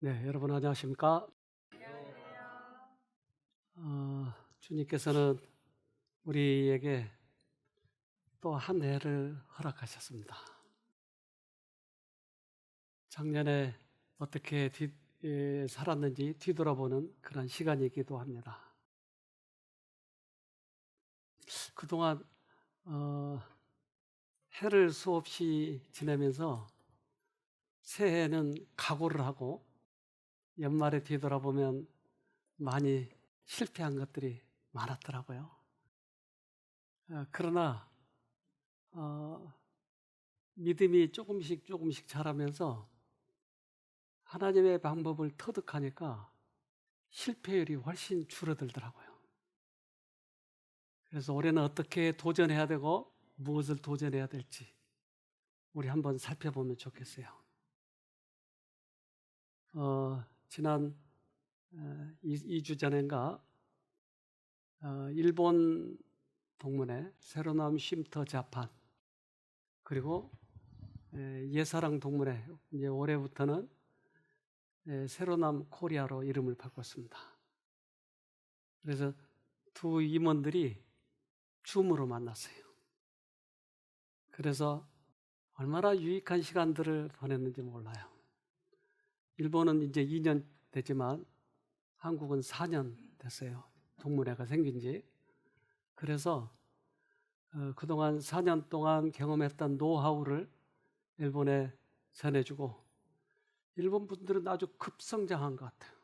네, 여러분 안녕하십니까? 주님께서는 우리에게 또 한 해를 허락하셨습니다. 작년에 어떻게 살았는지 뒤돌아보는 그런 시간이기도 합니다. 그동안 해를 수없이 지내면서 새해에는 각오를 하고 연말에 뒤돌아보면 많이 실패한 것들이 많았더라고요. 그러나 어, 믿음이 조금씩 자라면서 하나님의 방법을 터득하니까 실패율이 훨씬 줄어들더라고요. 그래서 올해는 어떻게 도전해야 되고 무엇을 도전해야 될지 우리 한번 살펴보면 좋겠어요. 지난 2주 전인가 일본 동문회 새로 나온 쉼터 자판, 그리고 예사랑 동문회, 이제 올해부터는 새로 나온 코리아로 이름을 바꿨습니다. 그래서 두 임원들이 줌으로 만났어요. 그래서 얼마나 유익한 시간들을 보냈는지 몰라요. 일본은 이제 2년 되지만 한국은 4년 됐어요. 동문회가 생긴 지. 그래서 그동안 4년 동안 경험했던 노하우를 일본에 전해주고, 일본 분들은 아주 급성장한 것 같아요.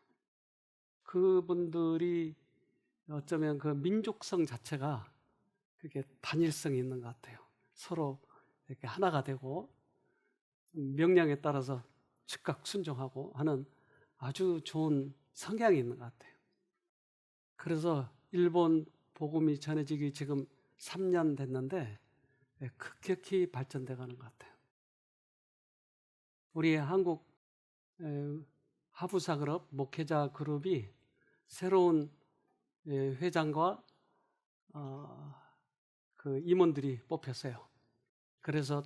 그분들이 어쩌면 그 민족성 자체가 그게 단일성이 있는 것 같아요. 서로 이렇게 하나가 되고 명령에 따라서 즉각 순종하고 하는 아주 좋은 성향이 있는 것 같아요. 그래서 일본 복음이 전해지기 지금 3년 됐는데 급격히 발전돼 가는 것 같아요. 우리 한국 하부사 그룹, 목회자 그룹이 새로운 회장과 그 임원들이 뽑혔어요. 그래서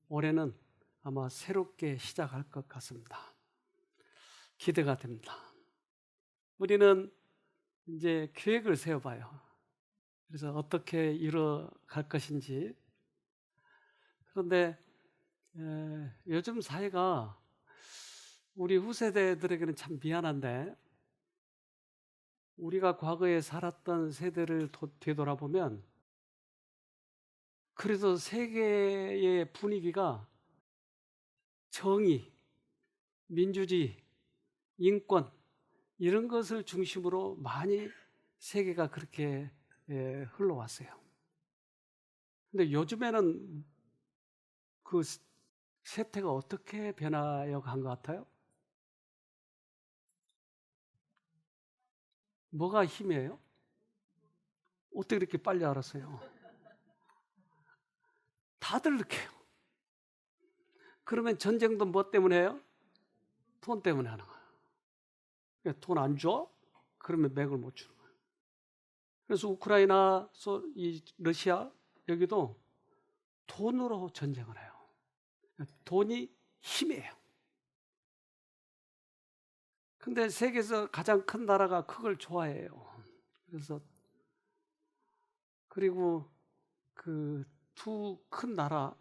올해는 아마 새롭게 시작할 것 같습니다. 기대가 됩니다. 우리는 이제 계획을 세워봐요. 그래서 어떻게 이뤄갈 것인지. 그런데 요즘 사회가 우리 후세대들에게는 참 미안한데, 우리가 과거에 살았던 세대를 되돌아보면 그래서 세계의 분위기가 정의, 민주주의, 인권 이런 것을 중심으로 많이 세계가 그렇게 흘러왔어요. 근데 요즘에는 그 세태가 어떻게 변화해 간 것 같아요? 뭐가 힘이에요? 어떻게 이렇게 빨리 알았어요? 다들 이렇게 해요. 그러면 전쟁도 뭐 때문에 해요? 돈 때문에 하는 거예요. 돈 안 줘? 그러면 맥을 못 주는 거예요. 그래서 우크라이나, 이 러시아 여기도 돈으로 전쟁을 해요. 돈이 힘이에요. 근데 세계에서 가장 큰 나라가 그걸 좋아해요. 그래서 그리고 그 두 큰 나라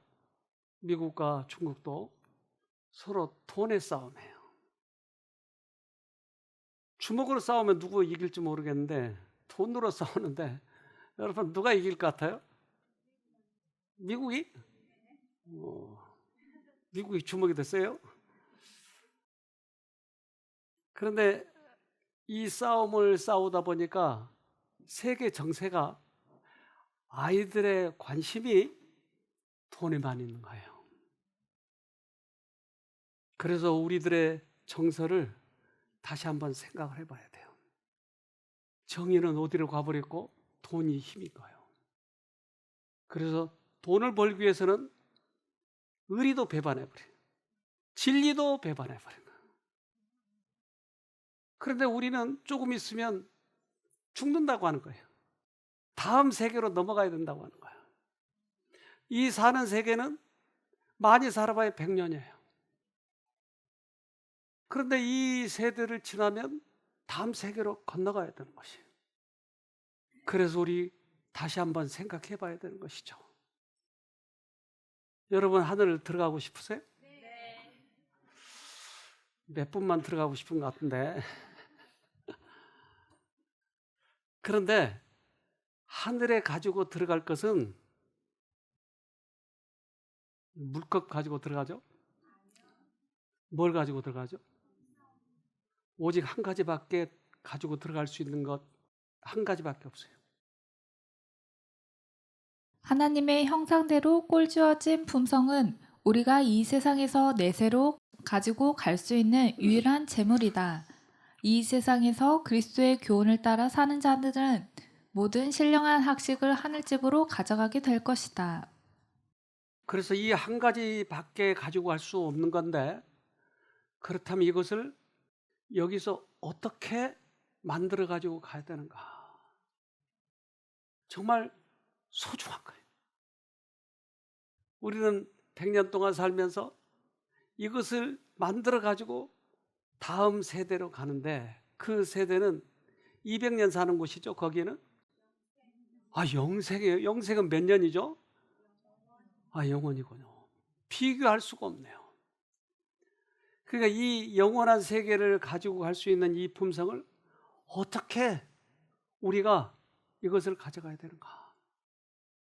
미국과 중국도 서로 돈의 싸움이에요. 주먹으로 싸우면 누구 이길지 모르겠는데 돈으로 싸우는데 여러분 누가 이길 것 같아요? 미국이? 미국이 주먹이 됐어요? 그런데 이 싸움을 싸우다 보니까 세계 정세가 아이들의 관심이 돈에 많이 있는 거예요. 그래서 우리들의 정서를 다시 한번 생각을 해봐야 돼요. 정의는 어디로 가버렸고 돈이 힘인 거예요. 그래서 돈을 벌기 위해서는 의리도 배반해버려요. 진리도 배반해버려요. 그런데 우리는 조금 있으면 죽는다고 하는 거예요. 다음 세계로 넘어가야 된다고 하는 거예요. 이 사는 세계는 많이 살아봐야 100년이에요. 그런데 이 세대를 지나면 다음 세계로 건너가야 되는 것이에요. 그래서 우리 다시 한번 생각해 봐야 되는 것이죠. 여러분 하늘 들어가고 싶으세요? 몇 분만 들어가고 싶은 것 같은데. 그런데 하늘에 가지고 들어갈 것은 물것 가지고 들어가죠? 뭘 가지고 들어가죠? 오직 한 가지밖에 가지고 들어갈 수 있는 것 한 가지밖에 없어요. 하나님의 형상대로 꼴주어진 품성은 우리가 이 세상에서 내세로 가지고 갈 수 있는 유일한 재물이다. 이 세상에서 그리스도의 교훈을 따라 사는 자들은 모든 신령한 학식을 하늘집으로 가져가게 될 것이다. 그래서 이 한 가지밖에 가지고 갈 수 없는 건데, 그렇다면 이것을 여기서 어떻게 만들어 가지고 가야 되는가? 정말 소중한 거예요. 우리는 100년 동안 살면서 이것을 만들어 가지고 다음 세대로 가는데, 그 세대는 200년 사는 곳이죠. 거기는 영생이에요. 영생은 몇 년이죠? 영원이군요. 비교할 수가 없네요. 그러니까 이 영원한 세계를 가지고 갈 수 있는 이 품성을 어떻게 우리가 이것을 가져가야 되는가?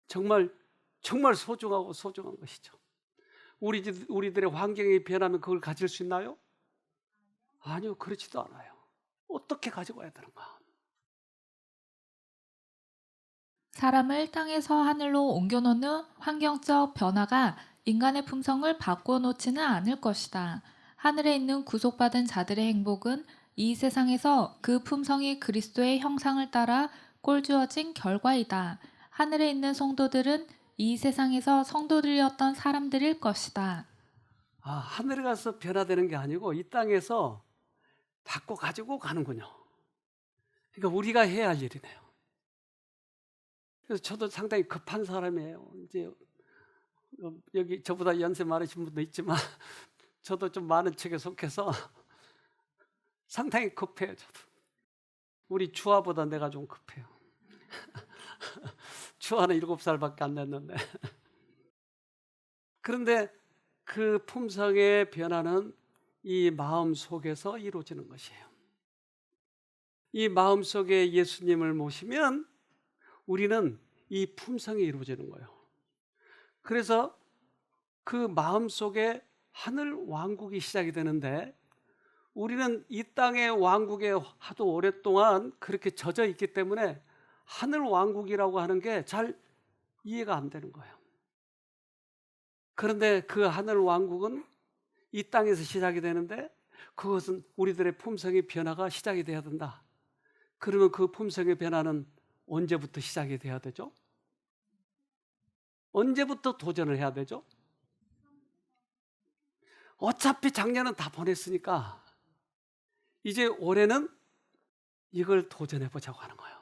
정말 정말 소중하고 소중한 것이죠. 우리들의 환경이 변하면 그걸 가질 수 있나요? 아니요, 그렇지도 않아요. 어떻게 가져가야 되는가? 사람을 땅에서 하늘로 옮겨놓는 환경적 변화가 인간의 품성을 바꿔놓지는 않을 것이다. 하늘에 있는 구속받은 자들의 행복은 이 세상에서 그 품성이 그리스도의 형상을 따라 꼴주어진 결과이다. 하늘에 있는 성도들은 이 세상에서 성도들이었던 사람들일 것이다. 하늘에 가서 변화되는 게 아니고 이 땅에서 바꿔 가지고 가는군요. 그러니까 우리가 해야 할 일이네요. 그래서 저도 상당히 급한 사람이에요. 이제 여기 저보다 연세 많으신 분도 있지만 저도 좀 많은 척에 속해서 상당히 급해요. 저도. 우리 주아보다 내가 좀 급해요. 주아는 7살밖에 안 됐는데. 그런데 그 품성의 변화는 이 마음 속에서 이루어지는 것이에요. 이 마음 속에 예수님을 모시면 우리는 이 품성이 이루어지는 거예요. 그래서 그 마음 속에 하늘 왕국이 시작이 되는데, 우리는 이 땅의 왕국에 하도 오랫동안 그렇게 젖어 있기 때문에 하늘 왕국이라고 하는 게 잘 이해가 안 되는 거예요. 그런데 그 하늘 왕국은 이 땅에서 시작이 되는데, 그것은 우리들의 품성의 변화가 시작이 돼야 된다. 그러면 그 품성의 변화는 언제부터 시작이 돼야 되죠? 언제부터 도전을 해야 되죠? 어차피 작년은 다 보냈으니까 이제 올해는 이걸 도전해 보자고 하는 거예요.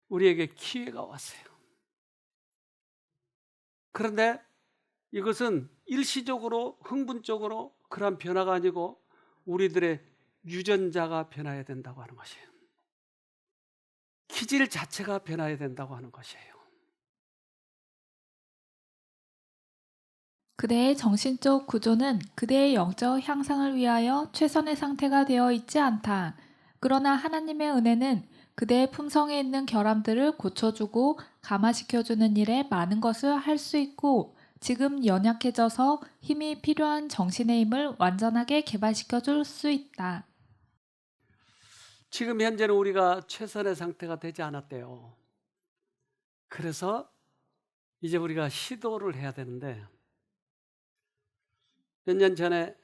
우리에게 기회가 왔어요. 그런데 이것은 일시적으로 흥분적으로 그런 변화가 아니고 우리들의 유전자가 변화해야 된다고 하는 것이에요. 기질 자체가 변화해야 된다고 하는 것이에요. 그대의 정신적 구조는 그대의 영적 향상을 위하여 최선의 상태가 되어 있지 않다. 그러나 하나님의 은혜는 그대의 품성에 있는 결함들을 고쳐주고 감화시켜주는 일에 많은 것을 할 수 있고, 지금 연약해져서 힘이 필요한 정신의 힘을 완전하게 개발시켜 줄 수 있다. 지금 현재는 우리가 최선의 상태가 되지 않았대요. 그래서 이제 우리가 시도를 해야 되는데, 몇 년 전에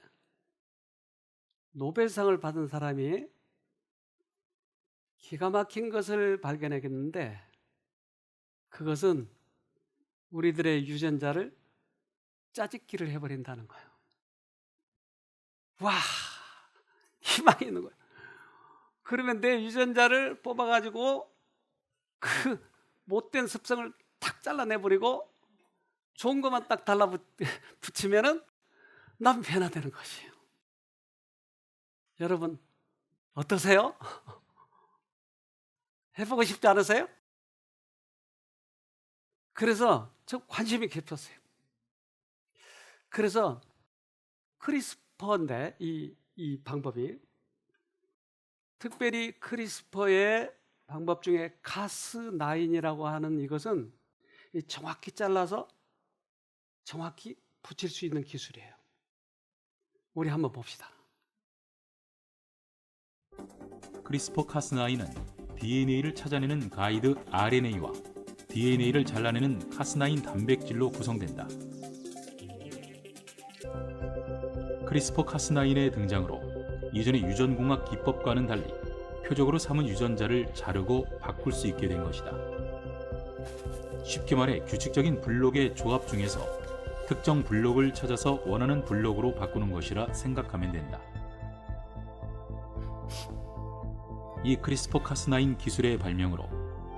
노벨상을 받은 사람이 기가 막힌 것을 발견했는데, 그것은 우리들의 유전자를 짜집기를 해버린다는 거예요. 와, 희망이 있는 거예요. 그러면 내 유전자를 뽑아가지고 그 못된 습성을 탁 잘라내버리고 좋은 것만 딱 달라붙이면은 난 변화되는 것이에요. 여러분 어떠세요? 해보고 싶지 않으세요? 그래서 저 관심이 깊었어요. 그래서 크리스퍼인데 이 방법이 특별히 크리스퍼의 방법 중에 카스9이라고 하는 이것은 정확히 잘라서 정확히 붙일 수 있는 기술이에요. 우리 한번 봅시다. 크리스퍼 카스9은 DNA를 찾아내는 가이드 RNA와 DNA를 잘라내는 카스9 단백질로 구성된다. 크리스퍼 카스9의 등장으로 이전의 유전공학 기법과는 달리 표적으로 삼은 유전자를 자르고 바꿀 수 있게 된 것이다. 쉽게 말해 규칙적인 블록의 조합 중에서 특정 블록을 찾아서 원하는 블록으로 바꾸는 것이라 생각하면 된다. 이 크리스퍼 카스9 기술의 발명으로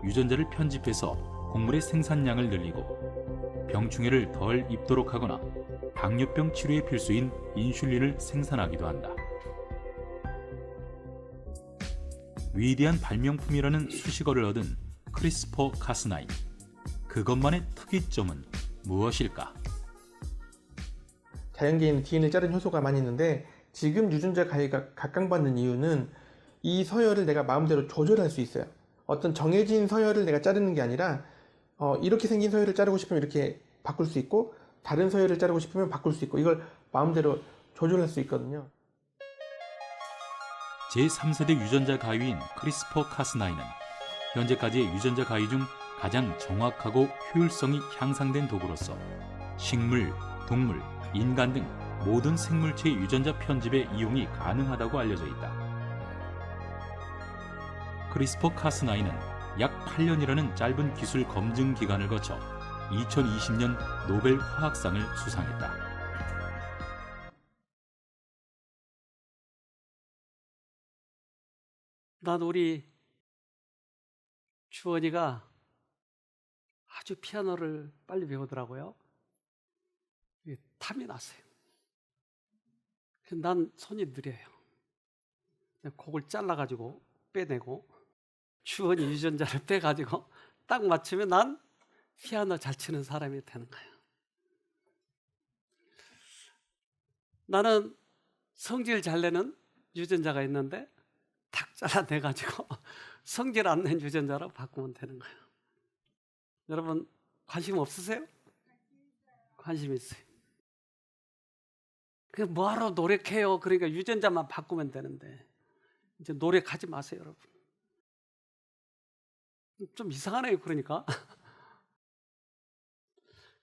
유전자를 편집해서 곡물의 생산량을 늘리고 병충해를 덜 입도록 하거나 당뇨병 치료에 필수인 인슐린을 생산하기도 한다. 위대한 발명품이라는 수식어를 얻은 크리스퍼 카스9. 그것만의 특이점은 무엇일까? 자연계에는 DNA를 자르는 효소가 많이 있는데 지금 유전자 가위가 각광받는 이유는 이 서열을 내가 마음대로 조절할 수 있어요. 어떤 정해진 서열을 내가 자르는 게 아니라 이렇게 생긴 서열을 자르고 싶으면 이렇게 바꿀 수 있고 다른 서열을 자르고 싶으면 바꿀 수 있고 이걸 마음대로 조절할 수 있거든요. 제3세대 유전자 가위인 크리스퍼 카스9은 현재까지의 유전자 가위 중 가장 정확하고 효율성이 향상된 도구로서 식물, 동물, 인간 등 모든 생물체의 유전자 편집에 이용이 가능하다고 알려져 있다. 크리스퍼 카스9은 약 8년이라는 짧은 기술 검증 기간을 거쳐 2020년 노벨 화학상을 수상했다. 난 우리 주원이가 아주 피아노를 빨리 배우더라고요. 탐이 났어요. 난 손이 느려요. 곡을 잘라가지고 빼내고 주원이 유전자를 빼가지고 딱 맞추면 난 피아노 잘 치는 사람이 되는 거예요. 나는 성질 잘 내는 유전자가 있는데 탁 잘라내가지고 성질 안 낸 유전자로 바꾸면 되는 거예요. 여러분 관심 없으세요? 관심 있어요. 그 뭐하러 노력해요? 그러니까 유전자만 바꾸면 되는데 이제 노력하지 마세요, 여러분. 좀 이상하네요, 그러니까.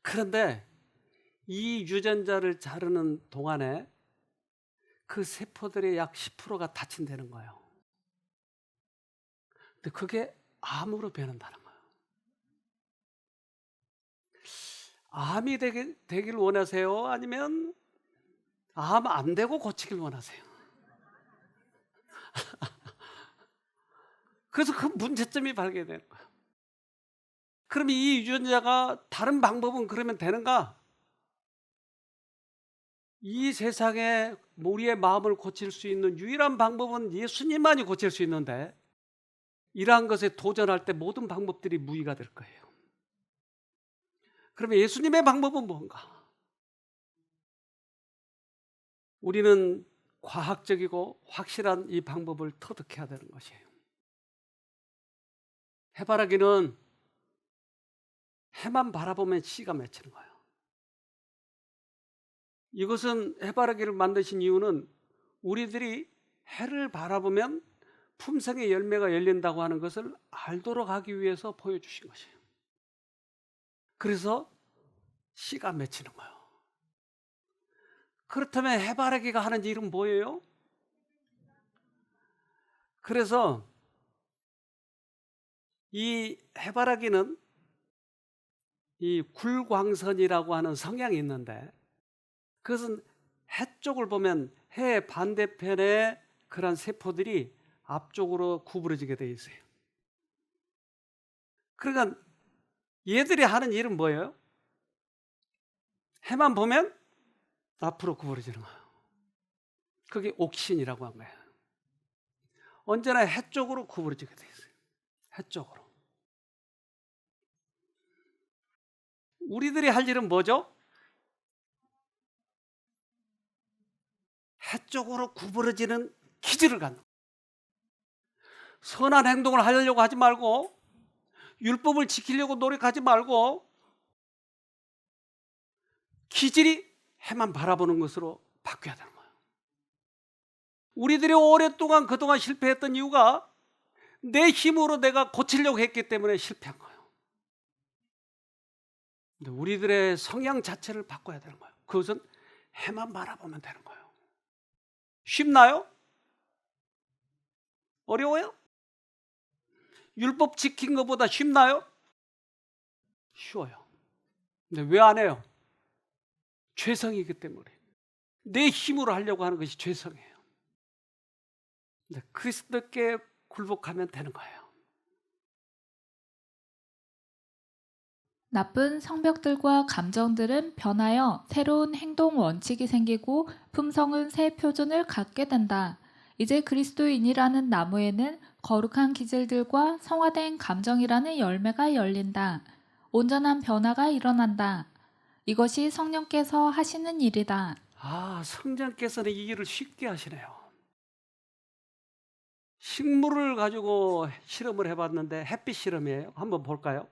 그런데 이 유전자를 자르는 동안에 그 세포들의 약 10%가 다친다는 거예요. 근데 그게 암으로 변한다는 거예요. 암이 되길 원하세요? 아니면 암 안 되고 고치길 원하세요? 그래서 그 문제점이 발견되는 거예요. 그럼 이 유전자가 다른 방법은 그러면 되는가? 이 세상에 우리의 마음을 고칠 수 있는 유일한 방법은 예수님만이 고칠 수 있는데 이러한 것에 도전할 때 모든 방법들이 무의가 될 거예요. 그러면 예수님의 방법은 뭔가? 우리는 과학적이고 확실한 이 방법을 터득해야 되는 것이에요. 해바라기는 해만 바라보면 씨가 맺히는 거예요. 이것은 해바라기를 만드신 이유는 우리들이 해를 바라보면 품성의 열매가 열린다고 하는 것을 알도록 하기 위해서 보여주신 것이에요. 그래서 씨가 맺히는 거예요. 그렇다면 해바라기가 하는 일은 뭐예요? 그래서 이 해바라기는 이 굴광선이라고 하는 성향이 있는데 그것은 해 쪽을 보면 해 반대편에 그런 세포들이 앞쪽으로 구부러지게 되어 있어요. 그러니까 얘들이 하는 일은 뭐예요? 해만 보면 앞으로 구부러지는 거예요. 그게 옥신이라고 한 거예요. 언제나 해 쪽으로 구부러지게 돼 있어요. 해 쪽으로. 우리들이 할 일은 뭐죠? 해 쪽으로 구부러지는 기질을 갖는 거예요. 선한 행동을 하려고 하지 말고 율법을 지키려고 노력하지 말고 기질이 해만 바라보는 것으로 바뀌어야 되는 거예요. 우리들이 오랫동안 그동안 실패했던 이유가 내 힘으로 내가 고치려고 했기 때문에 실패한 거예요. 근데 우리들의 성향 자체를 바꿔야 되는 거예요. 그것은 해만 바라보면 되는 거예요. 쉽나요? 어려워요? 율법 지킨 것보다 쉽나요? 쉬워요. 근데 왜 안 해요? 죄성이기 때문에. 내 힘으로 하려고 하는 것이 죄성이에요. 근데 그리스도께 굴복하면 되는 거예요. 나쁜 성벽들과 감정들은 변하여 새로운 행동 원칙이 생기고 품성은 새 표준을 갖게 된다. 이제 그리스도인이라는 나무에는 거룩한 기질들과 성화된 감정이라는 열매가 열린다. 온전한 변화가 일어난다. 이것이 성령께서 하시는 일이다. 성령께서는 이 일을 쉽게 하시네요. 식물을 가지고 실험을 해봤는데 햇빛 실험이에요. 한번 볼까요?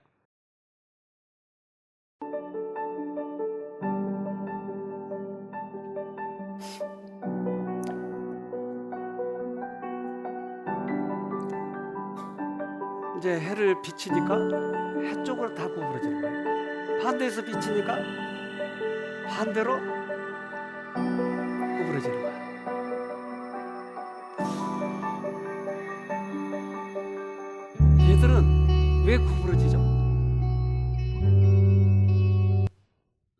이제 해를 비치니까 해 쪽으로 다 구부러지는 거예요. 반대에서 비치니까 반대로 구부러지는 거예요. 얘들은 왜 구부러지죠?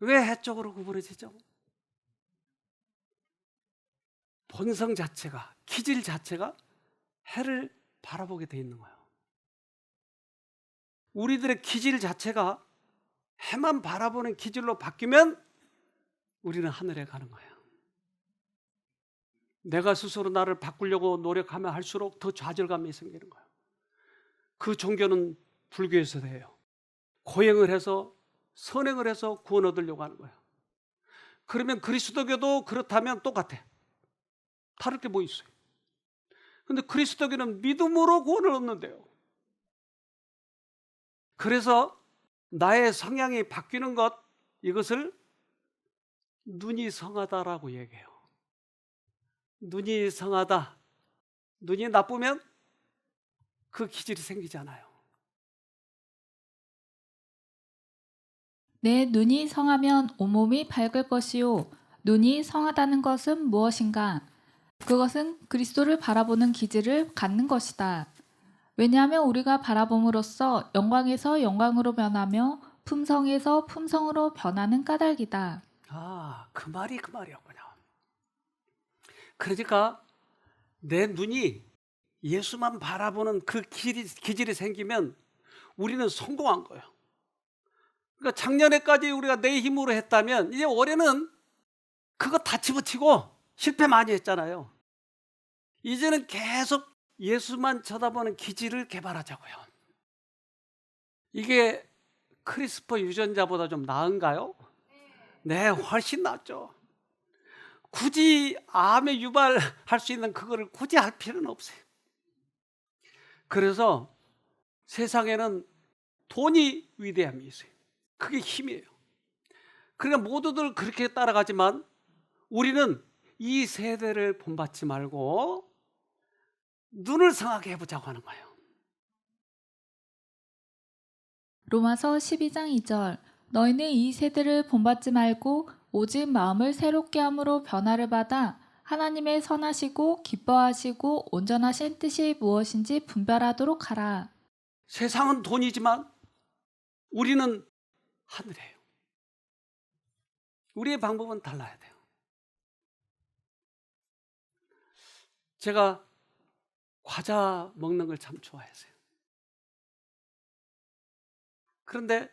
왜 해 쪽으로 구부러지죠? 본성 자체가, 기질 자체가 해를 바라보게 돼 있는 거예요. 우리들의 기질 자체가 해만 바라보는 기질로 바뀌면 우리는 하늘에 가는 거예요. 내가 스스로 나를 바꾸려고 노력하면 할수록 더 좌절감이 생기는 거예요. 그 종교는 불교에서도 해요. 고행을 해서 선행을 해서 구원 얻으려고 하는 거예요. 그러면 그리스도교도 그렇다면 똑같아. 다를 게 뭐 있어요? 근데 그리스도교는 믿음으로 구원을 얻는데요. 그래서 나의 성향이 바뀌는 것, 이것을 눈이 성하다라고 얘기해요. 눈이 성하다. 눈이 나쁘면 그 기질이 생기잖아요. 내 눈이 성하면 온몸이 밝을 것이요. 눈이 성하다는 것은 무엇인가? 그것은 그리스도를 바라보는 기질을 갖는 것이다. 왜냐하면 우리가 바라봄으로써 영광에서 영광으로 변하며 품성에서 품성으로 변하는 까닭이다. 그 말이 그 말이었군요. 그러니까 내 눈이 예수만 바라보는 그 기질이 생기면 우리는 성공한 거예요. 그러니까 작년에까지 우리가 내 힘으로 했다면 이제 올해는 그거 다 집어치고 실패 많이 했잖아요. 이제는 계속 예수만 쳐다보는 기질을 개발하자고요. 이게 크리스퍼 유전자보다 좀 나은가요? 네, 훨씬 낫죠. 굳이 암에 유발할 수 있는 그거를 굳이 할 필요는 없어요. 그래서 세상에는 돈이 위대함이 있어요. 그게 힘이에요. 그러니까 모두들 그렇게 따라가지만 우리는 이 세대를 본받지 말고 눈을 성하게 해보자고 하는 거예요. 로마서 12장 2절 너희는 이 세대를 본받지 말고 오직 마음을 새롭게 함으로 변화를 받아 하나님의 선하시고 기뻐하시고 온전하신 뜻이 무엇인지 분별하도록 하라. 세상은 돈이지만 우리는 하늘이에요. 우리의 방법은 달라야 돼요. 제가 과자 먹는 걸 참 좋아했어요. 그런데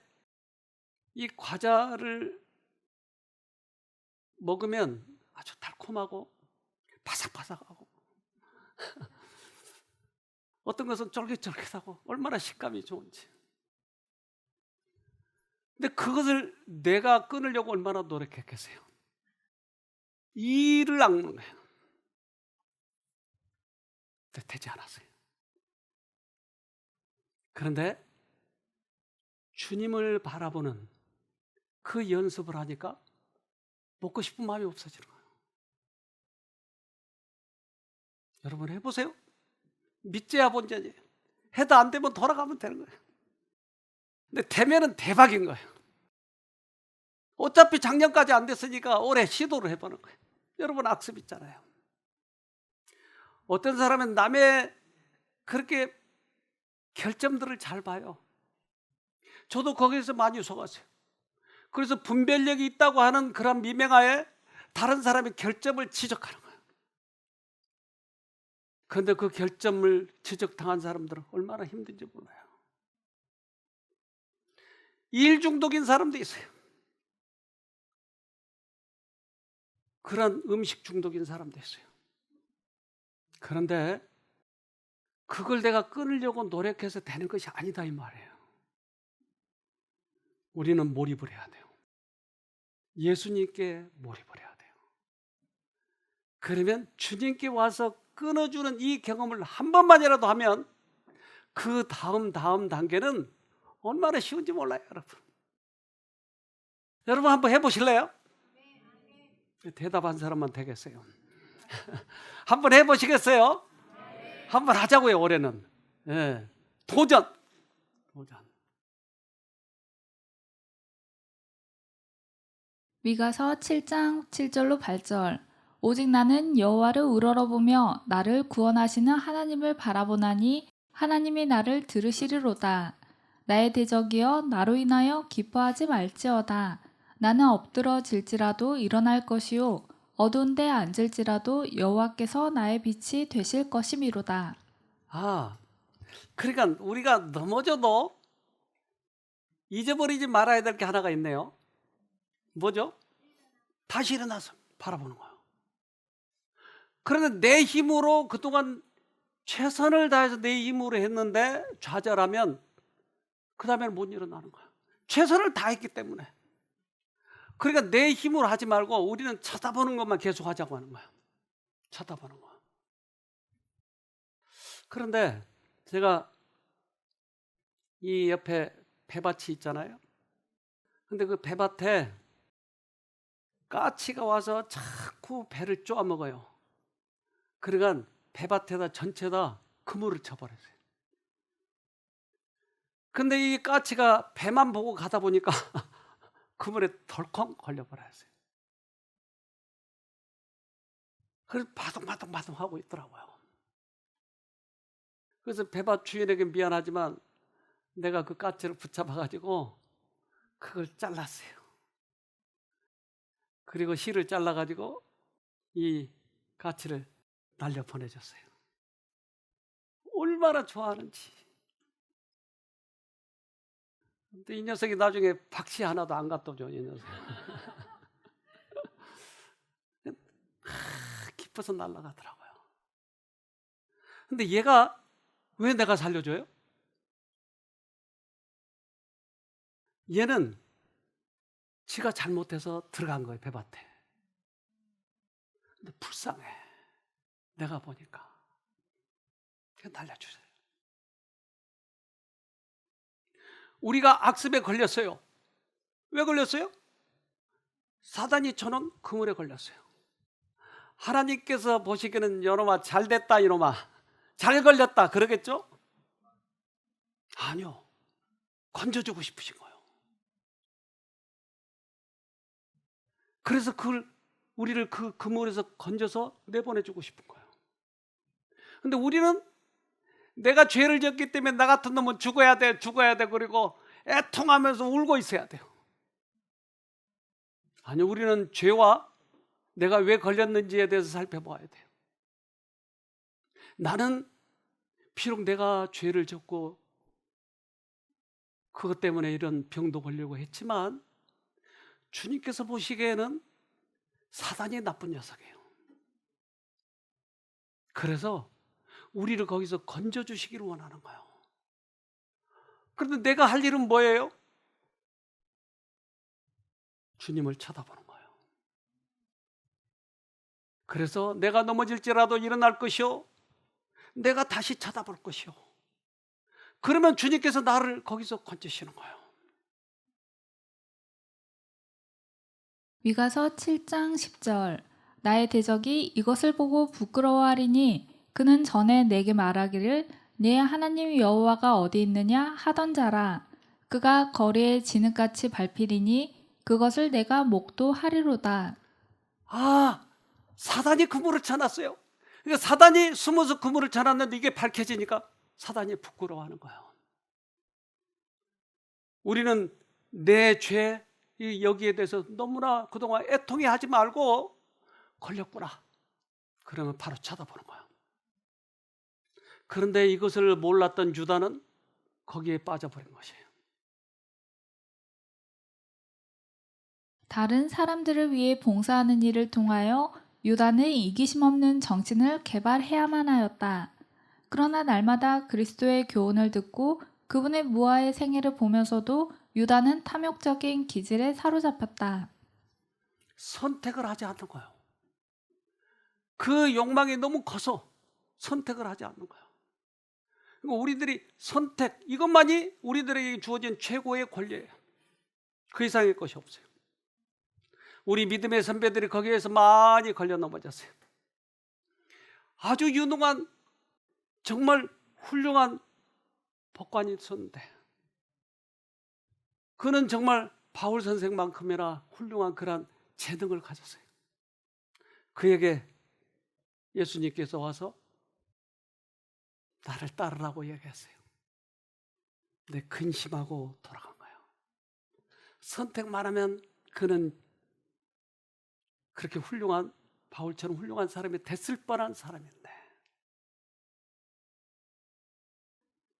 이 과자를 먹으면 아주 달콤하고 바삭바삭하고 어떤 것은 쫄깃쫄깃하고 얼마나 식감이 좋은지. 근데 그것을 내가 끊으려고 얼마나 노력했겠어요. 이를 악는 거예요. 근데 되지 않았어요. 그런데 주님을 바라보는 그 연습을 하니까 먹고 싶은 마음이 없어지는 거예요. 여러분 해보세요. 믿져야 본전이에요. 해도 안 되면 돌아가면 되는 거예요. 근데 되면은 대박인 거예요. 어차피 작년까지 안 됐으니까 올해 시도를 해보는 거예요. 여러분 악습 있잖아요. 어떤 사람은 남의 그렇게 결점들을 잘 봐요. 저도 거기서 많이 속았어요. 그래서 분별력이 있다고 하는 그런 미명하에 다른 사람의 결점을 지적하는 거예요. 그런데 그 결점을 지적당한 사람들은 얼마나 힘든지 몰라요. 일 중독인 사람도 있어요. 그런 음식 중독인 사람도 있어요. 그런데 그걸 내가 끊으려고 노력해서 되는 것이 아니다 이 말이에요. 우리는 몰입을 해야 돼요. 예수님께 몰입을 해야 돼요. 그러면 주님께 와서 끊어주는 이 경험을 한 번만이라도 하면 그 다음 단계는 얼마나 쉬운지 몰라요, 여러분. 여러분 한번 해보실래요? 대답한 사람만 되겠어요. 한번 해보시겠어요? 한번 하자고요, 올해는. 예. 도전. 미가서 7장 7절로 8절. 오직 나는 여호와를 우러러보며 나를 구원하시는 하나님을 바라보나니 하나님이 나를 들으시리로다. 나의 대적이여 나로 인하여 기뻐하지 말지어다. 나는 엎드러질지라도 일어날 것이요 어두운 데 앉을지라도 여호와께서 나의 빛이 되실 것이미로다. 그러니까 우리가 넘어져도 잊어버리지 말아야 될 게 하나가 있네요. 뭐죠? 다시 일어나서 바라보는 거예요. 그런데 내 힘으로 그동안 최선을 다해서 내 힘으로 했는데 좌절하면 그 다음에는 못 일어나는 거예요. 최선을 다했기 때문에. 그러니까 내 힘으로 하지 말고 우리는 쳐다보는 것만 계속 하자고 하는 거예요. 쳐다보는 거. 그런데 제가 이 옆에 배밭이 있잖아요. 근데 그 배밭에 까치가 와서 자꾸 배를 쪼아 먹어요. 그러니까 배밭에다 전체다 그물을 쳐버렸어요. 근데 이 까치가 배만 보고 가다 보니까 그물에 덜컹 걸려버렸어요. 그래서 바둥바둥 하고 있더라고요. 그래서 배밭 주인에게 미안하지만 내가 그 까치를 붙잡아가지고 그걸 잘랐어요. 그리고 실을 잘라가지고 이 까치를 날려 보내줬어요. 얼마나 좋아하는지. 근데 이 녀석이 나중에 박씨 하나도 안 갖다 줘, 이 녀석. 깊어서 날아가더라고요. 근데 얘가 왜 내가 살려줘요? 얘는 지가 잘못해서 들어간 거예요, 배밭에. 근데 불쌍해. 내가 보니까. 그냥 날려주세요. 우리가 악습에 걸렸어요. 왜 걸렸어요? 사단이 쳐놓은 그물에 걸렸어요. 하나님께서 보시기에는 이놈아 잘됐다 이놈아 잘 걸렸다 그러겠죠? 아니요. 건져주고 싶으신 거예요. 그래서 우리를 그 그물에서 건져서 내보내주고 싶은 거예요. 근데 우리는 내가 죄를 졌기 때문에 나 같은 놈은 죽어야 돼 그리고 애통하면서 울고 있어야 돼요. 아니, 우리는 죄와 내가 왜 걸렸는지에 대해서 살펴봐야 돼요. 나는 비록 내가 죄를 졌고 그것 때문에 이런 병도 걸리고 했지만 주님께서 보시기에는 사단이 나쁜 녀석이에요. 그래서 우리를 거기서 건져주시기를 원하는 거예요. 그런데 내가 할 일은 뭐예요? 주님을 쳐다보는 거예요. 그래서 내가 넘어질지라도 일어날 것이요, 내가 다시 쳐다볼 것이요. 그러면 주님께서 나를 거기서 건지시는 거예요. 미가서 7장 10절. 나의 대적이 이것을 보고 부끄러워하리니 그는 전에 내게 말하기를 네 하나님 여호와가 어디 있느냐 하던 자라. 그가 거리에 진흙같이 밟히리니 그것을 내가 목도하리로다. 아, 사단이 그물을 쳐놨어요. 그러니까 사단이 숨어서 그물을 쳐놨는데 이게 밝혀지니까 사단이 부끄러워하는 거예요. 우리는 내 죄, 여기에 대해서 너무나 그동안 애통해 하지 말고 걸렸구나. 그러면 바로 쳐다보는 거예요. 그런데 이것을 몰랐던 유다는 거기에 빠져버린 것이에요. 다른 사람들을 위해 봉사하는 일을 통하여 유다는 이기심 없는 정신을 개발해야만 하였다. 그러나 날마다 그리스도의 교훈을 듣고 그분의 무아의 생애를 보면서도 유다는 탐욕적인 기질에 사로잡혔다. 선택을 하지 않는 거예요. 그 욕망이 너무 커서 선택을 하지 않는 거예요. 그러니까 우리들이 선택, 이것만이 우리들에게 주어진 최고의 권리예요. 그 이상의 것이 없어요. 우리 믿음의 선배들이 거기에서 많이 걸려 넘어졌어요. 아주 유능한, 정말 훌륭한 법관이 있었는데 그는 정말 바울 선생만큼이나 훌륭한 그런 재능을 가졌어요. 그에게 예수님께서 와서 나를 따르라고 얘기했어요. 근데 근심하고 돌아간 거예요. 선택만 하면 그는 그렇게 훌륭한, 바울처럼 훌륭한 사람이 됐을 뻔한 사람인데.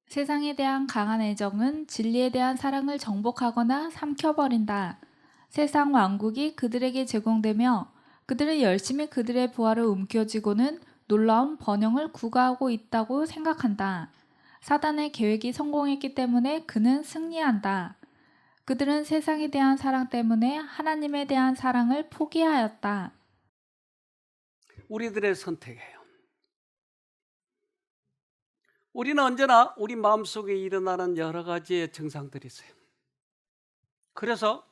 세상에 대한 강한 애정은 진리에 대한 사랑을 정복하거나 삼켜버린다. 세상 왕국이 그들에게 제공되며 그들은 열심히 그들의 부활을 움켜쥐고는 놀라운 번영을 구가하고 있다고 생각한다. 사단의 계획이 성공했기 때문에 그는 승리한다. 그들은 세상에 대한 사랑 때문에 하나님에 대한 사랑을 포기하였다. 우리들의 선택이에요. 우리는 언제나 우리 마음속에 일어나는 여러 가지의 증상들이 있어요. 그래서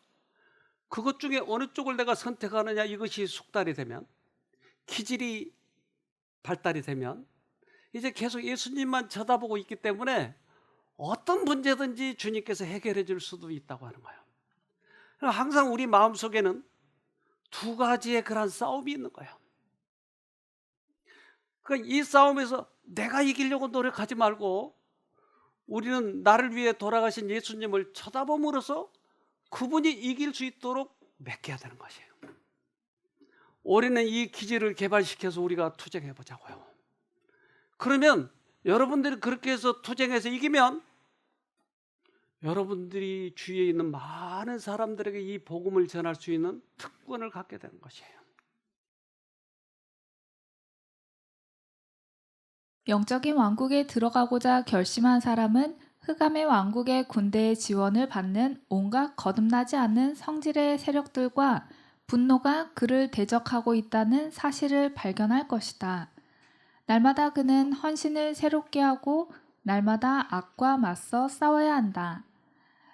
그것 중에 어느 쪽을 내가 선택하느냐, 이것이 숙달이 되면, 기질이 발달이 되면 이제 계속 예수님만 쳐다보고 있기 때문에 어떤 문제든지 주님께서 해결해 줄 수도 있다고 하는 거예요. 항상 우리 마음속에는 두 가지의 그런 싸움이 있는 거예요. 그러니까 이 싸움에서 내가 이기려고 노력하지 말고 우리는 나를 위해 돌아가신 예수님을 쳐다봄으로써 그분이 이길 수 있도록 맡겨야 되는 것이에요. 올해는 이 기질을 개발시켜서 우리가 투쟁해 보자고요. 그러면 여러분들이 그렇게 해서 투쟁해서 이기면 여러분들이 주위에 있는 많은 사람들에게 이 복음을 전할 수 있는 특권을 갖게 되는 것이에요. 영적인 왕국에 들어가고자 결심한 사람은 흑암의 왕국의 군대의 지원을 받는 온갖 거듭나지 않는 성질의 세력들과 분노가 그를 대적하고 있다는 사실을 발견할 것이다. 날마다 그는 헌신을 새롭게 하고 날마다 악과 맞서 싸워야 한다.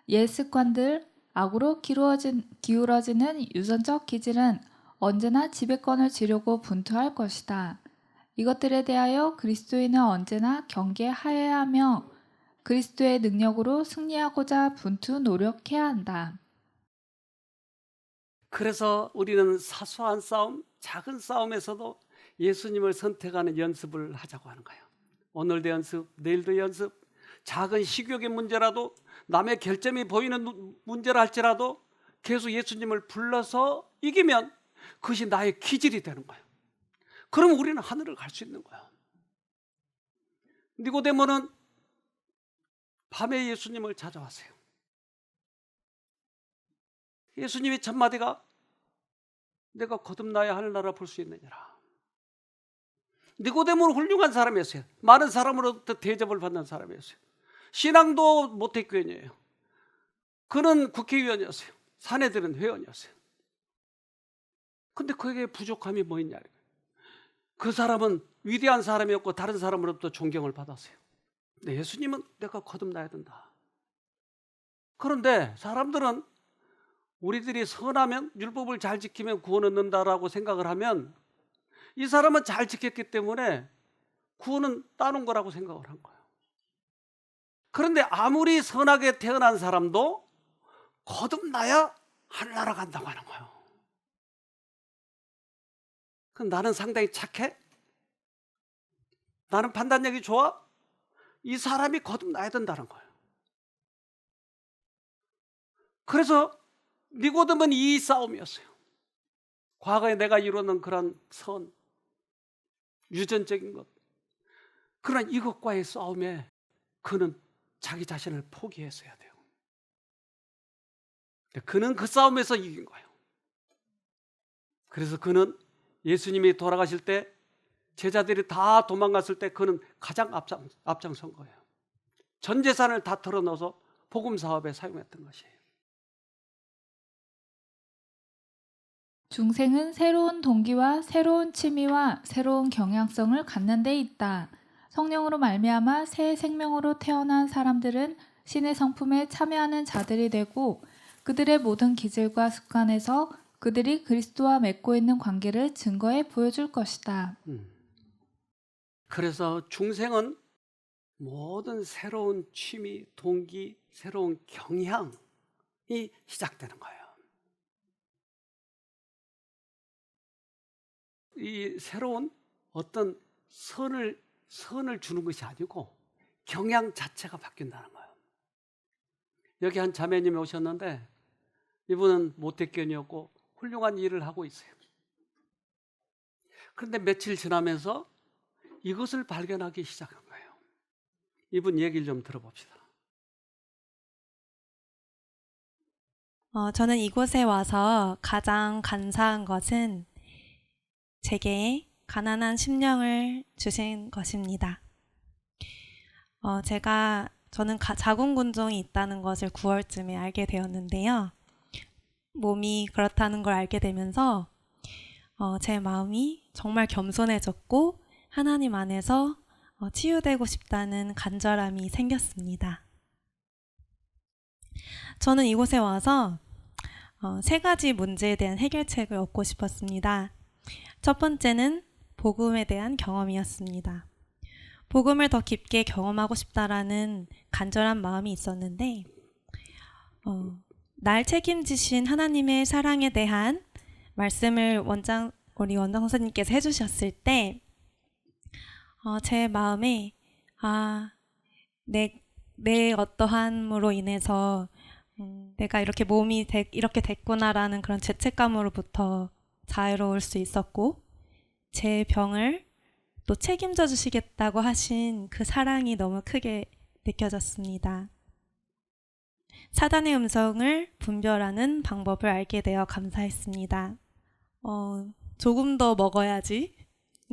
옛 습관들, 악으로 기울어지는 유전적 기질은 언제나 지배권을 쥐려고 분투할 것이다. 이것들에 대하여 그리스도인은 언제나 경계하여야 하며 그리스도의 능력으로 승리하고자 분투 노력해야 한다. 그래서 우리는 사소한 싸움, 작은 싸움에서도 예수님을 선택하는 연습을 하자고 하는 거예요. 오늘도 연습, 내일도 연습. 작은 식욕의 문제라도, 남의 결점이 보이는 문제라 할지라도 계속 예수님을 불러서 이기면 그것이 나의 기질이 되는 거예요. 그럼 우리는 하늘을 갈 수 있는 거예요. 니고데모는 밤에 예수님을 찾아왔어요. 예수님의 첫마디가 내가 거듭나야 하늘나라 볼 수 있느니라. 니고데모는 훌륭한 사람이었어요. 많은 사람으로부터 대접을 받는 사람이었어요. 신앙도 모태교인이에요. 그는 국회의원이었어요. 사내들은 회원이었어요. 근데 그에게 부족함이 뭐 있냐? 그 사람은 위대한 사람이었고 다른 사람으로부터 존경을 받았어요. 근데 예수님은 내가 거듭나야 된다. 그런데 사람들은 우리들이 선하면, 율법을 잘 지키면 구원 얻는다라고 생각을 하면 이 사람은 잘 지켰기 때문에 구원은 따놓은 거라고 생각을 한 거예요. 그런데 아무리 선하게 태어난 사람도 거듭나야 하늘나라 간다고 하는 거예요. 그럼 나는 상당히 착해? 나는 판단력이 좋아? 이 사람이 거듭나야 된다는 거예요. 그래서 니고데모는 이 싸움이었어요. 과거에 내가 이루는 그런 선, 유전적인 것, 그런 이것과의 싸움에 그는 자기 자신을 포기했어야 돼요. 그는 그 싸움에서 이긴 거예요. 그래서 그는 예수님이 돌아가실 때 제자들이 다 도망갔을 때 그는 가장 앞장선 거예요. 전 재산을 다 털어넣어서 복음 사업에 사용했던 것이에요. 중생은 새로운 동기와 새로운 취미와 새로운 경향성을 갖는 데 있다. 성령으로 말미암아 새 생명으로 태어난 사람들은 신의 성품에 참여하는 자들이 되고 그들의 모든 기질과 습관에서 그들이 그리스도와 맺고 있는 관계를 증거해 보여줄 것이다. 그래서 중생은 모든 새로운 취미, 동기, 새로운 경향이 시작되는 거예요. 이 새로운 어떤 선을 주는 것이 아니고 경향 자체가 바뀐다는 거예요. 여기 한 자매님이 오셨는데 이분은 모태견이었고 훌륭한 일을 하고 있어요. 그런데 며칠 지나면서 이것을 발견하기 시작한 거예요. 이분 얘기를 좀 들어봅시다. 저는 이곳에 와서 가장 감사한 것은 제게 가난한 심령을 주신 것입니다. 저는 자궁근종이 있다는 것을 9월쯤에 알게 되었는데요. 몸이 그렇다는 걸 알게 되면서 제 마음이 정말 겸손해졌고 하나님 안에서 치유되고 싶다는 간절함이 생겼습니다. 저는 이곳에 와서 3가지 문제에 대한 해결책을 얻고 싶었습니다. 첫 번째는 복음에 대한 경험이었습니다. 복음을 더 깊게 경험하고 싶다라는 간절한 마음이 있었는데 날 책임지신 하나님의 사랑에 대한 말씀을 우리 원장 선생님께서 해주셨을 때 제 마음에 내 어떠함으로 인해서 내가 이렇게 몸이 이렇게 됐구나라는 그런 죄책감으로부터 자유로울 수 있었고 제 병을 또 책임져 주시겠다고 하신 그 사랑이 너무 크게 느껴졌습니다. 사단의 음성을 분별하는 방법을 알게 되어 감사했습니다. 조금 더 먹어야지,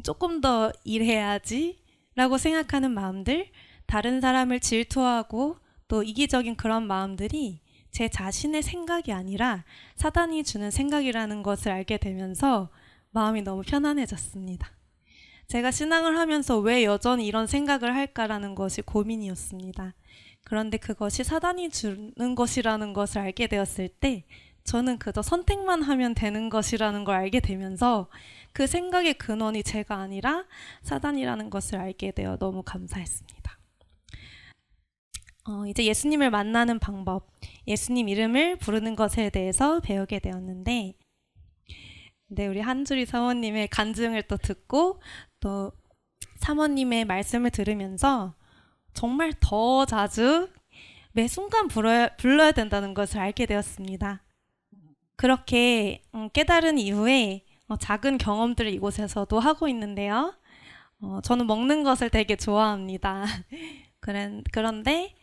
조금 더 일해야지 라고 생각하는 마음들, 다른 사람을 질투하고 또 이기적인 그런 마음들이 제 자신의 생각이 아니라 사단이 주는 생각이라는 것을 알게 되면서 마음이 너무 편안해졌습니다. 제가 신앙을 하면서 왜 여전히 이런 생각을 할까라는 것이 고민이었습니다. 그런데 그것이 사단이 주는 것이라는 것을 알게 되었을 때 저는 그저 선택만 하면 되는 것이라는 걸 알게 되면서 그 생각의 근원이 제가 아니라 사단이라는 것을 알게 되어 너무 감사했습니다. 이제 예수님을 만나는 방법, 예수님 이름을 부르는 것에 대해서 배우게 되었는데 우리 한주리 사모님의 간증을 또 듣고 또 사모님의 말씀을 들으면서 정말 더 자주 매 순간 불러야 된다는 것을 알게 되었습니다. 그렇게 깨달은 이후에 작은 경험들을 이곳에서도 하고 있는데요. 저는 먹는 것을 되게 좋아합니다. 그런데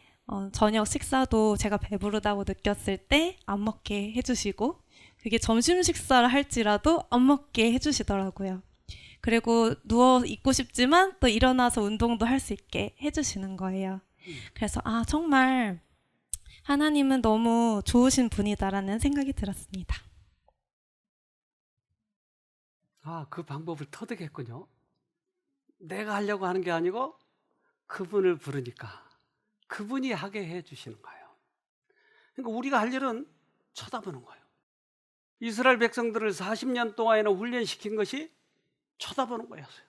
저녁 식사도 제가 배부르다고 느꼈을 때 안 먹게 해주시고 그게 점심 식사를 할지라도 안 먹게 해주시더라고요. 그리고 누워 있고 싶지만 또 일어나서 운동도 할 수 있게 해주시는 거예요. 그래서 정말 하나님은 너무 좋으신 분이다라는 생각이 들었습니다. 그 방법을 터득했군요. 내가 하려고 하는 게 아니고 그분을 부르니까 그분이 하게 해주시는 거예요. 그러니까 우리가 할 일은 쳐다보는 거예요. 이스라엘 백성들을 40년 동안이나 훈련시킨 것이 쳐다보는 거였어요.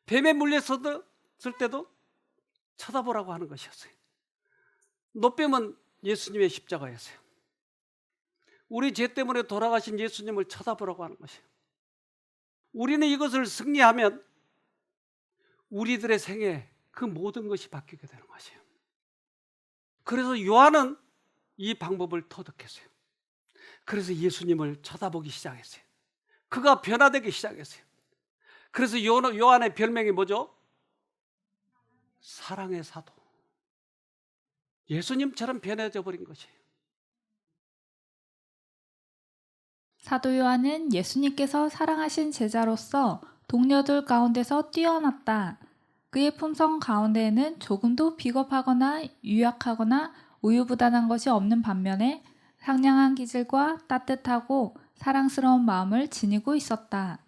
뱀에 물렸을 때도 쳐다보라고 하는 것이었어요. 노뱀은 예수님의 십자가였어요. 우리 죄 때문에 돌아가신 예수님을 쳐다보라고 하는 것이에요. 우리는 이것을 승리하면 우리들의 생에 그 모든 것이 바뀌게 되는 것이에요. 그래서 요한은 이 방법을 터득했어요. 그래서 예수님을 쳐다보기 시작했어요. 그가 변화되기 시작했어요. 그래서 요한의 별명이 뭐죠? 사랑의 사도. 예수님처럼 변해져 버린 것이에요. 사도 요한은 예수님께서 사랑하신 제자로서 동료들 가운데서 뛰어났다. 그의 품성 가운데에는 조금도 비겁하거나 유약하거나 우유부단한 것이 없는 반면에 상냥한 기질과 따뜻하고 사랑스러운 마음을 지니고 있었다.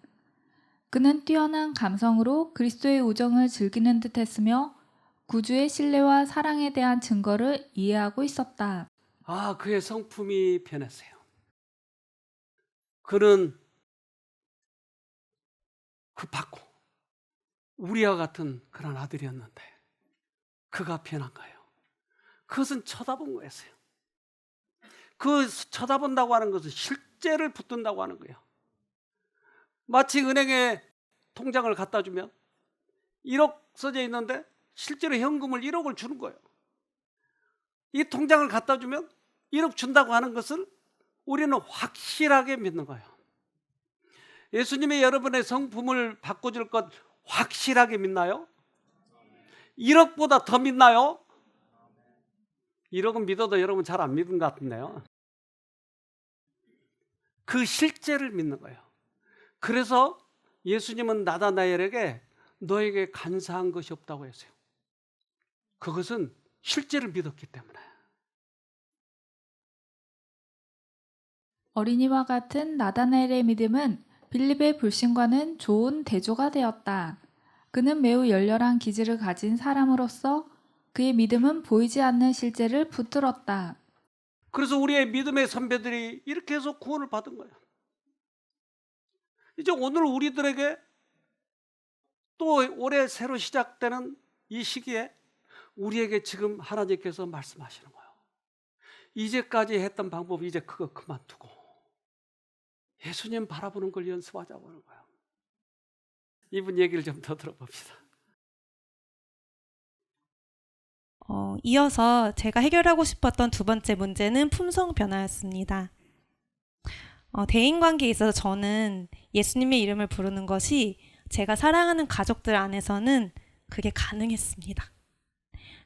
그는 뛰어난 감성으로 그리스도의 우정을 즐기는 듯 했으며 구주의 신뢰와 사랑에 대한 증거를 이해하고 있었다. 그의 성품이 변했어요. 그는 급하고 우리와 같은 그런 아들이었는데 그가 변한 거예요. 그것은 쳐다본 거였어요. 그 쳐다본다고 하는 것은 실제를 붙든다고 하는 거예요. 마치 은행에 통장을 갖다 주면 1억 써져 있는데 실제로 현금을 1억을 주는 거예요. 이 통장을 갖다 주면 1억 준다고 하는 것을 우리는 확실하게 믿는 거예요. 예수님이 여러분의 성품을 바꿔줄 것 확실하게 믿나요? 1억보다 더 믿나요? 1억은 믿어도 여러분 잘 안 믿은 것 같은데요. 그 실제를 믿는 거예요. 그래서 예수님은 나다나엘에게 너에게 간사한 것이 없다고 했어요. 그것은 실제를 믿었기 때문에. 어린이와 같은 나다나엘의 믿음은 빌립의 불신과는 좋은 대조가 되었다. 그는 매우 열렬한 기질을 가진 사람으로서 그의 믿음은 보이지 않는 실제를 붙들었다. 그래서 우리의 믿음의 선배들이 이렇게 해서 구원을 받은 거예요. 이제 오늘 우리들에게 또 올해 새로 시작되는 이 시기에 우리에게 지금 하나님께서 말씀하시는 거예요. 이제까지 했던 방법 이제 그거 그만두고 예수님 바라보는 걸 연습하자고 하는 거예요. 이분 얘기를 좀 더 들어봅시다. 이어서 제가 해결하고 싶었던 두 번째 문제는 품성 변화였습니다. 대인관계에 있어서 저는 예수님의 이름을 부르는 것이 제가 사랑하는 가족들 안에서는 그게 가능했습니다.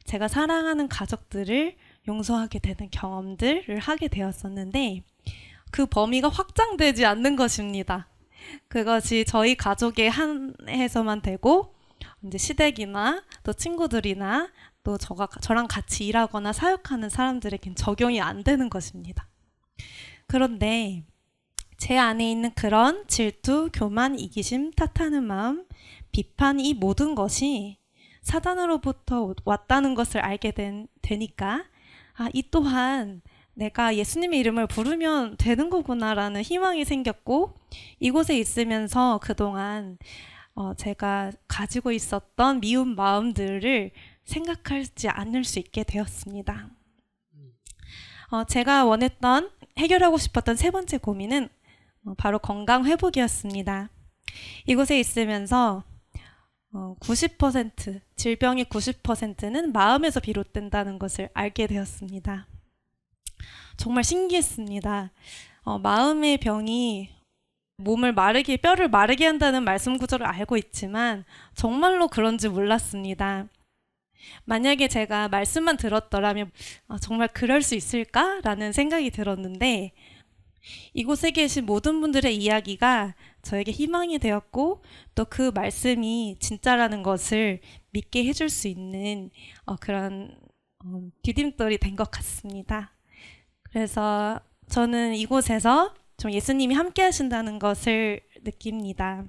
제가 사랑하는 가족들을 용서하게 되는 경험들을 하게 되었었는데 그 범위가 확장되지 않는 것입니다. 그것이 저희 가족에 한해서만 되고 이제 시댁이나 또 친구들이나 또 저랑 같이 일하거나 사역하는 사람들에겐 적용이 안 되는 것입니다. 그런데 제 안에 있는 그런 질투, 교만, 이기심, 탓하는 마음, 비판 이 모든 것이 사단으로부터 왔다는 것을 알게 되니까 이 또한 내가 예수님의 이름을 부르면 되는 거구나라는 희망이 생겼고 이곳에 있으면서 그동안 제가 가지고 있었던 미운 마음들을 생각하지 않을 수 있게 되었습니다. 제가 원했던 해결하고 싶었던 세 번째 고민은 바로 건강 회복이었습니다. 이곳에 있으면서 90% 질병의 90%는 마음에서 비롯된다는 것을 알게 되었습니다. 정말 신기했습니다. 마음의 병이 몸을 마르게 뼈를 마르게 한다는 말씀 구조를 알고 있지만 정말로 그런지 몰랐습니다. 만약에 제가 말씀만 들었더라면 정말 그럴 수 있을까라는 생각이 들었는데 이곳에 계신 모든 분들의 이야기가 저에게 희망이 되었고 또 그 말씀이 진짜라는 것을 믿게 해줄 수 있는 그런 디딤돌이 된 것 같습니다. 그래서 저는 이곳에서 좀 예수님이 함께 하신다는 것을 느낍니다.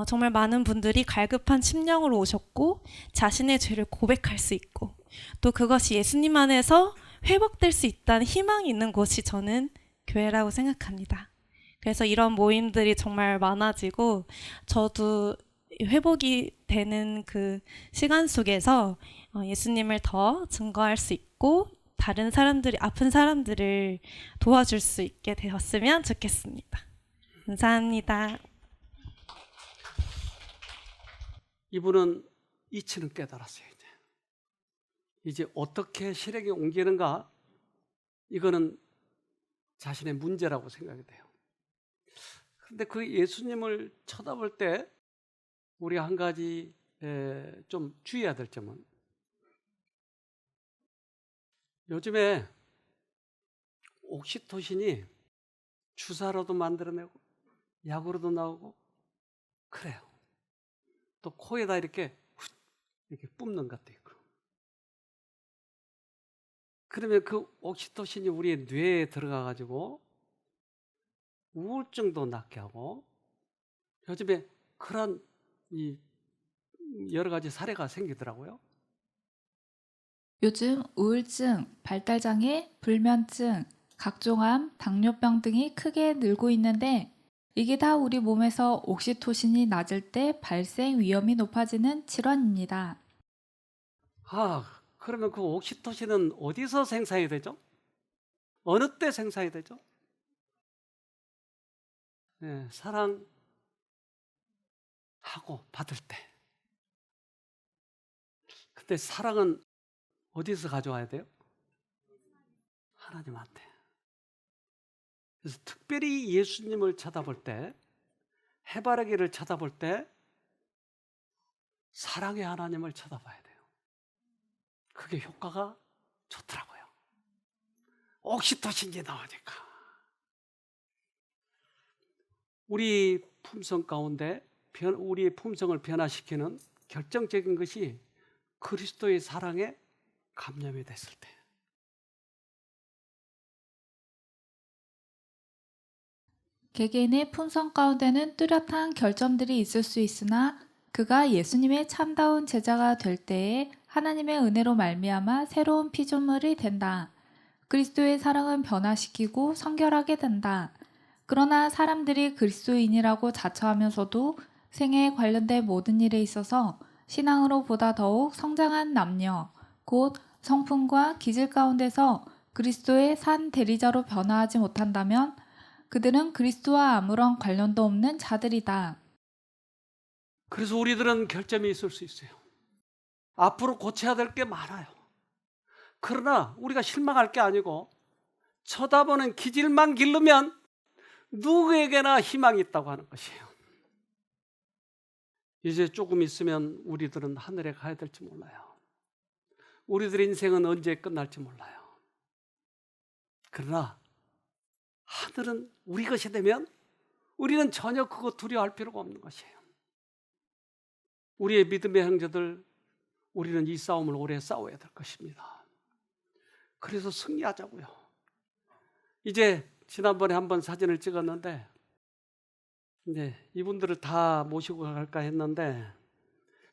정말 많은 분들이 갈급한 심령으로 오셨고 자신의 죄를 고백할 수 있고 또 그것이 예수님 안에서 회복될 수 있다는 희망이 있는 곳이 저는 교회라고 생각합니다. 그래서 이런 모임들이 정말 많아지고 저도 회복이 되는 그 시간 속에서 예수님을 더 증거할 수 있고 다른 사람들이 아픈 사람들을 도와줄 수 있게 되었으면 좋겠습니다. 감사합니다. 이분은 이치는 깨달았어요. 이제 어떻게 실행에 옮기는가, 이거는 자신의 문제라고 생각이 돼요. 그런데 그 예수님을 쳐다볼 때 우리 한 가지 좀 주의해야 될 점은, 요즘에 옥시토신이 주사로도 만들어내고 약으로도 나오고 그래요. 또 코에다 이렇게 뿜는 것도 있고. 그러면 그 옥시토신이 우리의 뇌에 들어가가지고 우울증도 낫게 하고, 요즘에 그런 여러 가지 사례가 생기더라고요. 요즘 우울증, 발달장애, 불면증, 각종암, 당뇨병 등이 크게 늘고 있는데 이게 다 우리 몸에서 옥시토신이 낮을 때 발생 위험이 높아지는 질환입니다. 그러면 그 옥시토신은 어디서 생산이 되죠? 어느 때 생산이 되죠? 네, 사랑하고 받을 때. 근데 사랑은 어디서 가져와야 돼요? 하나님한테. 그래서 특별히 예수님을 쳐다볼 때, 해바라기를 쳐다볼 때 사랑의 하나님을 쳐다봐야 돼요. 그게 효과가 좋더라고요. 옥시토신이 나오니까. 우리 품성 가운데 우리의 품성을 변화시키는 결정적인 것이 그리스도의 사랑에 감염이 됐을 때. 개개인의 품성 가운데는 뚜렷한 결점들이 있을 수 있으나 그가 예수님의 참다운 제자가 될 때에 하나님의 은혜로 말미암아 새로운 피조물이 된다. 그리스도의 사랑은 변화시키고 성결하게 된다. 그러나 사람들이 그리스도인이라고 자처하면서도 생애에 관련된 모든 일에 있어서 신앙으로 보다 더욱 성장한 남녀, 곧 성품과 기질 가운데서 그리스도의 산 대리자로 변화하지 못한다면 그들은 그리스도와 아무런 관련도 없는 자들이다. 그래서 우리들은 결점이 있을 수 있어요. 앞으로 고쳐야 될 게 많아요. 그러나 우리가 실망할 게 아니고 쳐다보는 기질만 기르면 누구에게나 희망이 있다고 하는 것이에요. 이제 조금 있으면 우리들은 하늘에 가야 될지 몰라요. 우리들의 인생은 언제 끝날지 몰라요. 그러나 하늘은 우리 것이 되면 우리는 전혀 그거 두려워할 필요가 없는 것이에요. 우리의 믿음의 형제들, 우리는 이 싸움을 오래 싸워야 될 것입니다. 그래서 승리하자고요. 이제 지난번에 한번 사진을 찍었는데 이분들을 다 모시고 갈까 했는데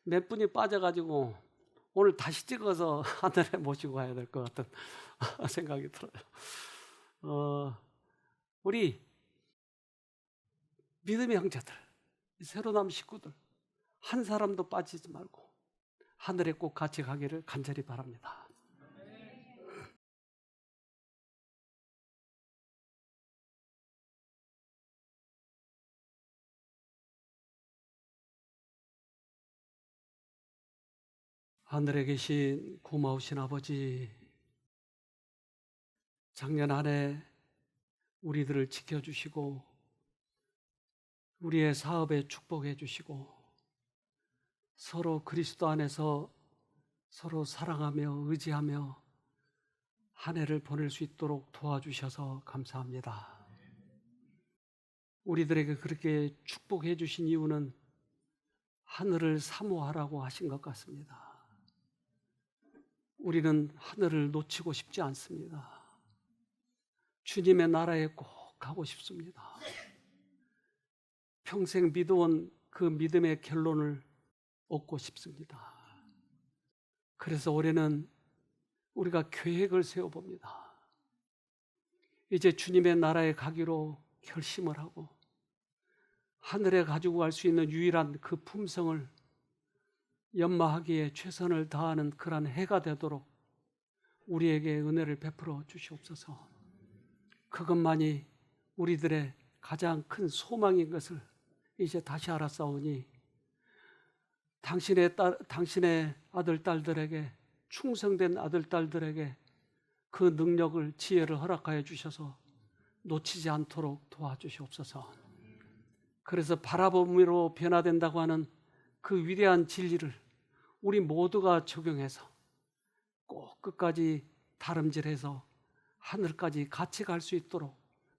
몇 분이 빠져가지고 오늘 다시 찍어서 하늘에 모시고 가야 될 것 같은 생각이 들어요. 우리 믿음의 형제들, 새로 남은 식구들 한 사람도 빠지지 말고 하늘에 꼭 같이 가기를 간절히 바랍니다. 하늘에 계신 고마우신 아버지, 작년 한 해 우리들을 지켜주시고 우리의 사업에 축복해 주시고 서로 그리스도 안에서 서로 사랑하며 의지하며 한 해를 보낼 수 있도록 도와주셔서 감사합니다. 우리들에게 그렇게 축복해 주신 이유는 하늘을 사모하라고 하신 것 같습니다. 우리는 하늘을 놓치고 싶지 않습니다. 주님의 나라에 꼭 가고 싶습니다. 평생 믿어온 그 믿음의 결론을 얻고 싶습니다. 그래서 올해는 우리가 계획을 세워봅니다. 이제 주님의 나라에 가기로 결심을 하고 하늘에 가지고 갈 수 있는 유일한 그 품성을 연마하기에 최선을 다하는 그러한 해가 되도록 우리에게 은혜를 베풀어 주시옵소서. 그것만이 우리들의 가장 큰 소망인 것을 이제 다시 알았사오니 당신의 아들, 딸들에게 충성된 아들, 딸들에게 그 능력을, 지혜를 허락하여 주셔서 놓치지 않도록 도와주시옵소서. 그래서 바라봄으로 변화된다고 하는 그 위대한 진리를 우리 모두가 적용해서 꼭 끝까지 다름질해서 하늘까지 같이 갈 수 있도록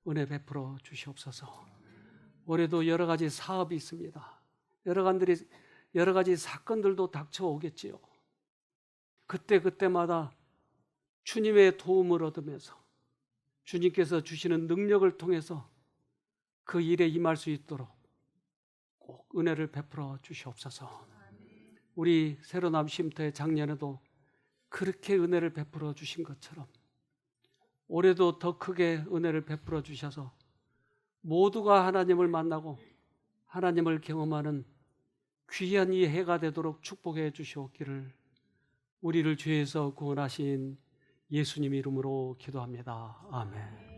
은혜 베풀어 주시옵소서. 올해도 여러 가지 사업이 있습니다. 여러 가지 사건들도 닥쳐오겠지요. 그때마다 주님의 도움을 얻으면서 주님께서 주시는 능력을 통해서 그 일에 임할 수 있도록 꼭 은혜를 베풀어 주시옵소서. 우리 새로남 쉼터의 작년에도 그렇게 은혜를 베풀어 주신 것처럼 올해도 더 크게 은혜를 베풀어 주셔서 모두가 하나님을 만나고 하나님을 경험하는 귀한 이 해가 되도록 축복해 주시옵기를 우리를 죄에서 구원하신 예수님 이름으로 기도합니다. 아멘.